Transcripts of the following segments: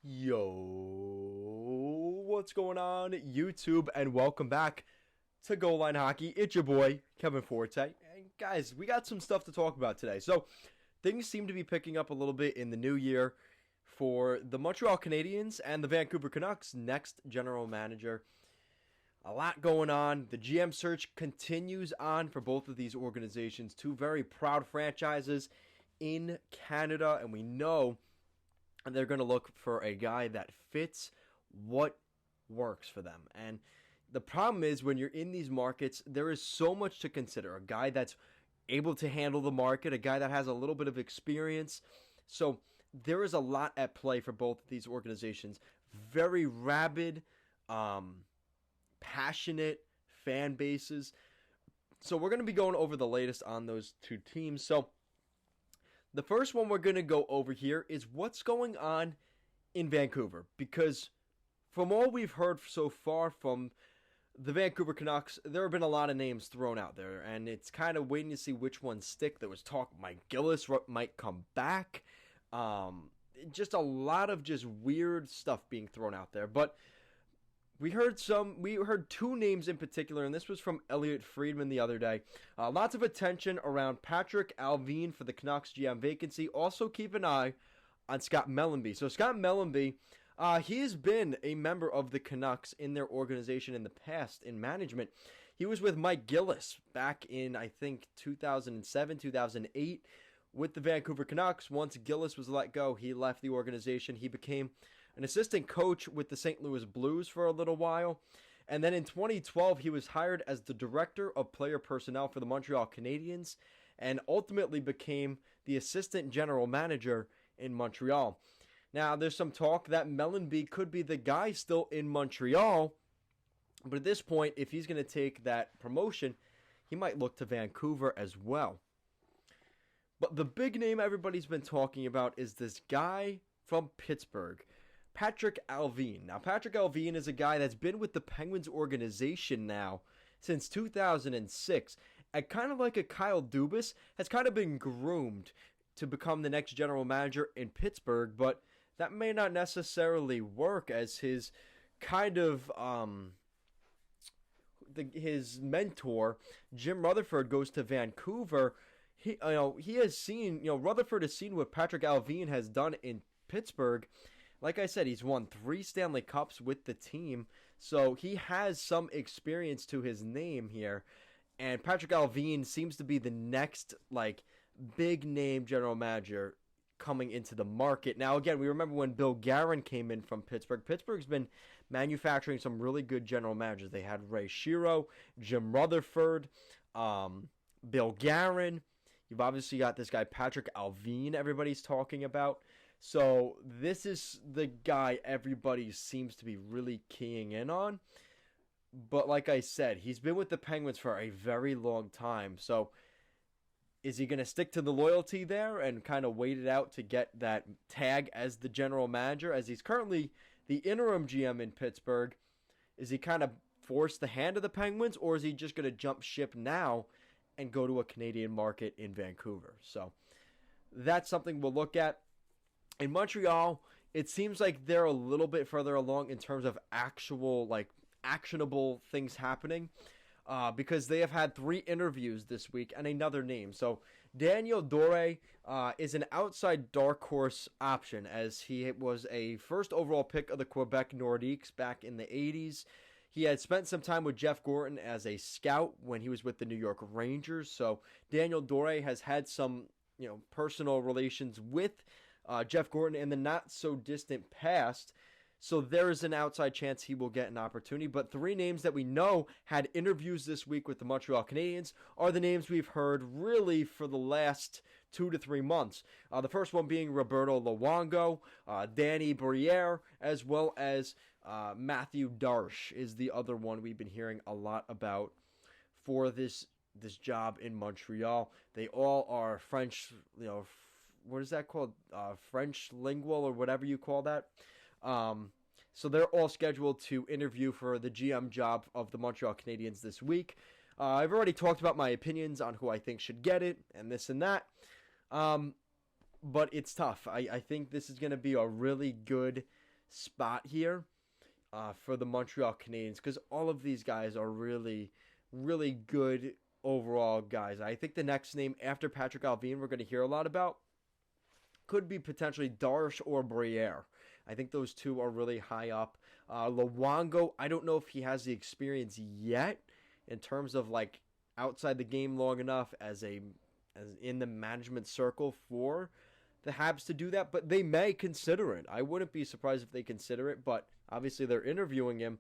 Yo, what's going on, YouTube, and welcome back to Goal Line Hockey. It's your boy, Kevin Forte. And guys, we got some stuff to talk about today. So, things seem to be picking up a little bit in the new year for the Montreal Canadiens and the Vancouver Canucks' next general manager. A lot going on. The GM search continues on for both of these organizations, two very proud franchises in Canada, and we know they're going to look for a guy that fits what works for them. And the problem is when you're in these markets, there is so much to consider. A guy that's able to handle the market, a guy that has a little bit of experience. So there is a lot at play for both of these organizations. Very rabid, passionate fan bases. So we're going to be going over the latest on those two teams. So the first one we're going to go over here is what's going on in Vancouver. Because from all we've heard so far from the Vancouver Canucks, there have been a lot of names thrown out there. And it's kind of waiting to see which ones stick. There was talk Mike Gillis might come back. Just a lot of just weird stuff being thrown out there. But we heard two names in particular, and this was from Elliot Friedman the other day. Lots of attention around Patrick Allvin for the Canucks GM vacancy. Also keep an eye on Scott Mellanby. So Scott Mellanby, he has been a member of the Canucks in their organization in the past in management. He was with Mike Gillis back in, I think, 2007, 2008 with the Vancouver Canucks. Once Gillis was let go, he left the organization. He became an assistant coach with the St. Louis Blues for a little while. And then in 2012, he was hired as the director of player personnel for the Montreal Canadiens and ultimately became the assistant general manager in Montreal. Now, there's some talk that Mellanby could be the guy still in Montreal, but at this point, if he's going to take that promotion, he might look to Vancouver as well. But the big name everybody's been talking about is this guy from Pittsburgh, Patrick Allvin. Now, Patrick Allvin is a guy that's been with the Penguins organization now since 2006. And kind of like a Kyle Dubas, has kind of been groomed to become the next general manager in Pittsburgh. But that may not necessarily work, as his kind of his mentor, Jim Rutherford, goes to Vancouver. Rutherford has seen what Patrick Allvin has done in Pittsburgh. Like I said, he's won 3 Stanley Cups with the team, so he has some experience to his name here. And Patrick Allvin seems to be the next, big name general manager coming into the market. Now, again, we remember when Bill Guerin came in from Pittsburgh. Pittsburgh's been manufacturing some really good general managers. They had Ray Shero, Jim Rutherford, Bill Guerin. You've obviously got this guy, Patrick Allvin, everybody's talking about. So this is the guy everybody seems to be really keying in on. But like I said, he's been with the Penguins for a very long time. So is he going to stick to the loyalty there and kind of wait it out to get that tag as the general manager, as he's currently the interim GM in Pittsburgh? Is he kind of forced the hand of the Penguins, or is he just going to jump ship now and go to a Canadian market in Vancouver? So that's something we'll look at. In Montreal, it seems like they're a little bit further along in terms of actual, actionable things happening, because they have had 3 interviews this week and another name. So Daniel Dore is an outside dark horse option, as he was a first overall pick of the Quebec Nordiques back in the 80s. He had spent some time with Jeff Gorton as a scout when he was with the New York Rangers. So Daniel Dore has had some, personal relations with Jeff Gorton in the not-so-distant past. So there is an outside chance he will get an opportunity. But 3 names that we know had interviews this week with the Montreal Canadiens are the names we've heard really for the last 2 to 3 months. The first one being Roberto Luongo, Danny Briere, as well as Matthew Darche is the other one we've been hearing a lot about for this job in Montreal. They all are French, what is that called? French lingual or whatever you call that. So they're all scheduled to interview for the GM job of the Montreal Canadiens this week. I've already talked about my opinions on who I think should get it and this and that. But it's tough. I think this is going to be a really good spot here for the Montreal Canadiens, because all of these guys are really, really good overall guys. I think the next name after Patrick Allvin we're going to hear a lot about could be potentially Darsh or Briere. I think those two are really high up. Luongo, I don't know if he has the experience yet in terms of like outside the game long enough as in the management circle for the Habs to do that, but they may consider it. I wouldn't be surprised if they consider it, but obviously they're interviewing him.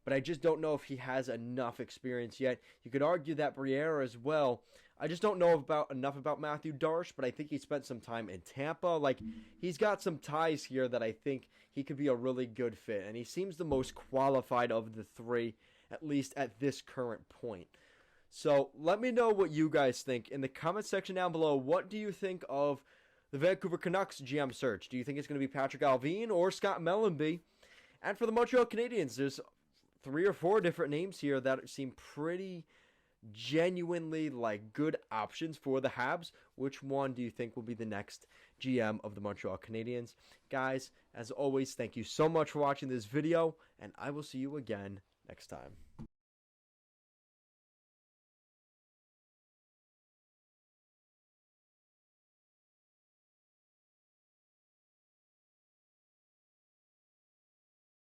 But I just don't know if he has enough experience yet. You could argue that Briere as well. I just don't know enough about Matthew Darsh, but I think he spent some time in Tampa. Like, he's got some ties here that I think he could be a really good fit. And he seems the most qualified of the three, at least at this current point. So let me know what you guys think in the comment section down below. What do you think of the Vancouver Canucks GM search? Do you think it's going to be Patrick Allvin or Scott Mellanby? And for the Montreal Canadiens, there's 3 or 4 different names here that seem pretty genuinely like good options for the Habs. Which one do you think will be the next GM of the Montreal Canadiens? Guys, as always, thank you so much for watching this video, and I will see you again next time.